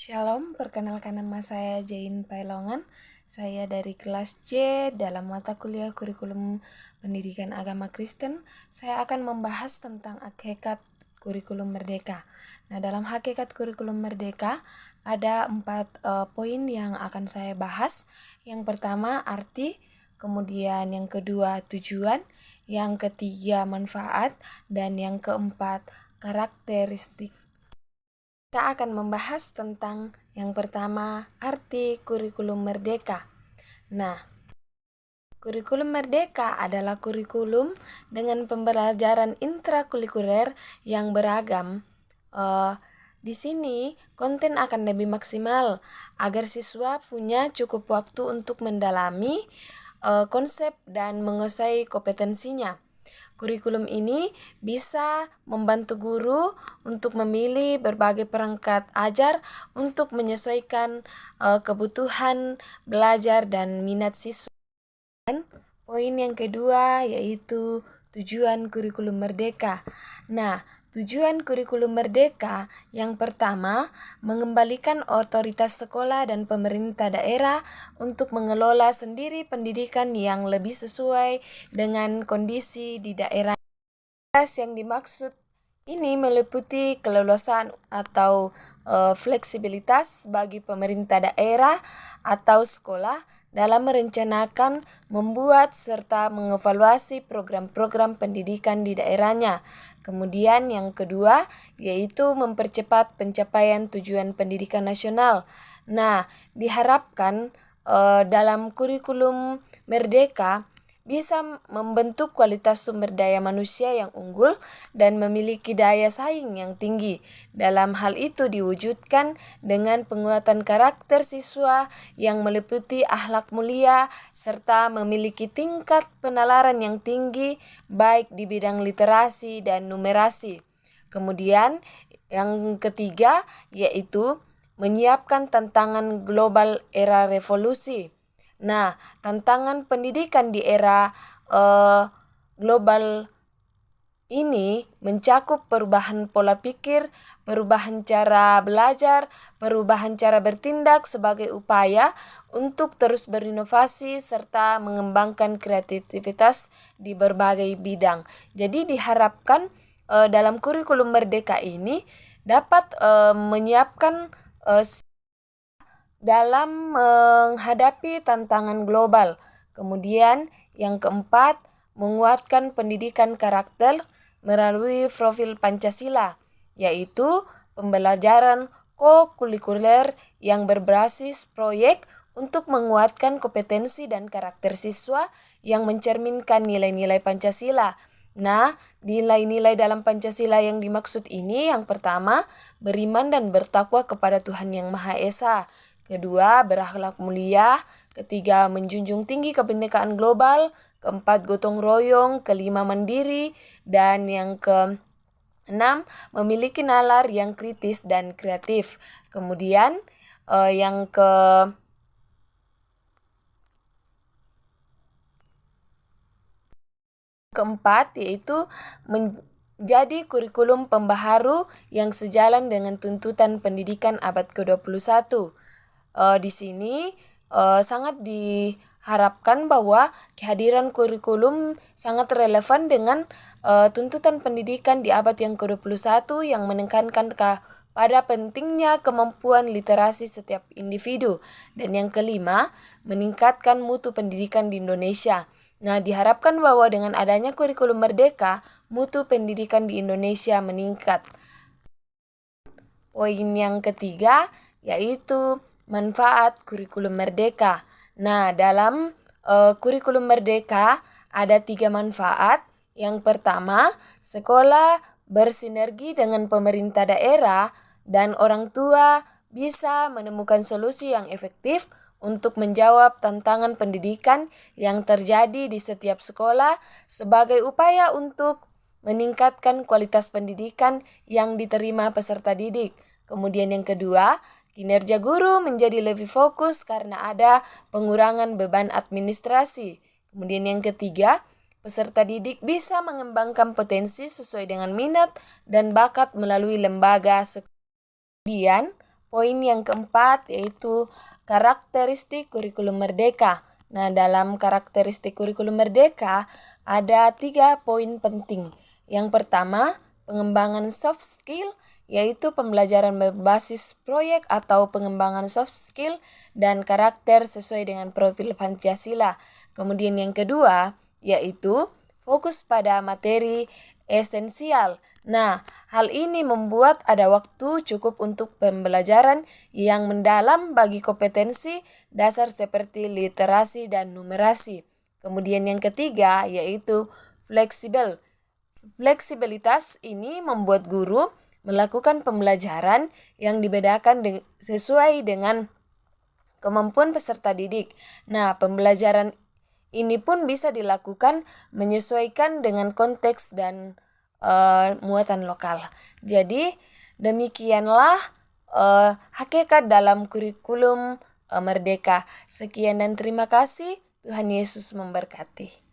Shalom, perkenalkan nama saya Jain Pailongan. Saya dari kelas C dalam mata kuliah kurikulum pendidikan agama Kristen. Saya akan membahas tentang hakikat kurikulum merdeka. Nah, dalam hakikat kurikulum merdeka ada 4 poin yang akan saya bahas. Yang pertama arti, kemudian yang kedua tujuan, yang ketiga manfaat, dan yang keempat karakteristik. Kita akan membahas tentang yang pertama, arti kurikulum merdeka. Nah, kurikulum merdeka adalah kurikulum dengan pembelajaran intrakurikuler yang beragam. Di sini konten akan lebih maksimal agar siswa punya cukup waktu untuk mendalami konsep dan menguasai kompetensinya. Kurikulum ini bisa membantu guru untuk memilih berbagai perangkat ajar untuk menyesuaikan kebutuhan belajar dan minat siswa. Dan poin yang kedua yaitu tujuan kurikulum merdeka. Nah, tujuan kurikulum merdeka yang pertama, mengembalikan otoritas sekolah dan pemerintah daerah untuk mengelola sendiri pendidikan yang lebih sesuai dengan kondisi di daerah. Yang dimaksud ini meliputi keleluasaan atau fleksibilitas bagi pemerintah daerah atau sekolah dalam merencanakan, membuat, serta mengevaluasi program-program pendidikan di daerahnya. Kemudian yang kedua, yaitu mempercepat pencapaian tujuan pendidikan nasional. Nah, diharapkan dalam kurikulum merdeka bisa membentuk kualitas sumber daya manusia yang unggul dan memiliki daya saing yang tinggi. Dalam hal itu diwujudkan dengan penguatan karakter siswa yang meliputi akhlak mulia serta memiliki tingkat penalaran yang tinggi baik di bidang literasi dan numerasi. Kemudian yang ketiga yaitu menyiapkan tantangan global era revolusi. Nah, tantangan pendidikan di era global ini mencakup perubahan pola pikir, perubahan cara belajar, perubahan cara bertindak sebagai upaya untuk terus berinovasi serta mengembangkan kreativitas di berbagai bidang. Jadi diharapkan dalam kurikulum merdeka ini dapat menyiapkan dalam menghadapi tantangan global. Kemudian yang keempat, menguatkan pendidikan karakter melalui profil Pancasila, yaitu pembelajaran kokurikuler yang berbasis proyek untuk menguatkan kompetensi dan karakter siswa yang mencerminkan nilai-nilai Pancasila. Nah, nilai-nilai dalam Pancasila yang dimaksud ini yang pertama, beriman dan bertakwa kepada Tuhan Yang Maha Esa. Kedua, berakhlak mulia. Ketiga, menjunjung tinggi kebinekaan global. Keempat, gotong royong. Kelima, mandiri. Dan yang keenam, memiliki nalar yang kritis dan kreatif. Kemudian yang keempat yaitu menjadi kurikulum pembaharu yang sejalan dengan tuntutan pendidikan abad ke-21. Di sini sangat diharapkan bahwa kehadiran kurikulum sangat relevan dengan tuntutan pendidikan di abad yang ke-21 yang menekankan pada pentingnya kemampuan literasi setiap individu. Dan yang kelima, meningkatkan mutu pendidikan di Indonesia. Nah, diharapkan bahwa dengan adanya kurikulum merdeka, mutu pendidikan di Indonesia meningkat. Poin yang ketiga yaitu manfaat kurikulum merdeka. Nah, dalam kurikulum merdeka ada 3 manfaat. Yang pertama, sekolah bersinergi dengan pemerintah daerah dan orang tua bisa menemukan solusi yang efektif untuk menjawab tantangan pendidikan yang terjadi di setiap sekolah sebagai upaya untuk meningkatkan kualitas pendidikan yang diterima peserta didik. Kemudian yang kedua, kinerja guru menjadi lebih fokus karena ada pengurangan beban administrasi. Kemudian yang ketiga, peserta didik bisa mengembangkan potensi sesuai dengan minat dan bakat melalui lembaga sekolah. Kemudian, poin yang keempat yaitu karakteristik kurikulum merdeka. Nah, dalam karakteristik kurikulum merdeka ada 3 poin penting. Yang pertama, pengembangan soft skill, yaitu pembelajaran berbasis proyek atau pengembangan soft skill dan karakter sesuai dengan profil Pancasila. Kemudian yang kedua, yaitu fokus pada materi esensial. Nah, hal ini membuat ada waktu cukup untuk pembelajaran yang mendalam bagi kompetensi dasar seperti literasi dan numerasi. Kemudian yang ketiga yaitu fleksibel. Fleksibilitas ini membuat guru melakukan pembelajaran yang dibedakan sesuai dengan kemampuan peserta didik. Nah, pembelajaran ini pun bisa dilakukan menyesuaikan dengan konteks dan muatan lokal. Jadi demikianlah hakikat dalam kurikulum merdeka. Sekian dan terima kasih. Tuhan Yesus memberkati.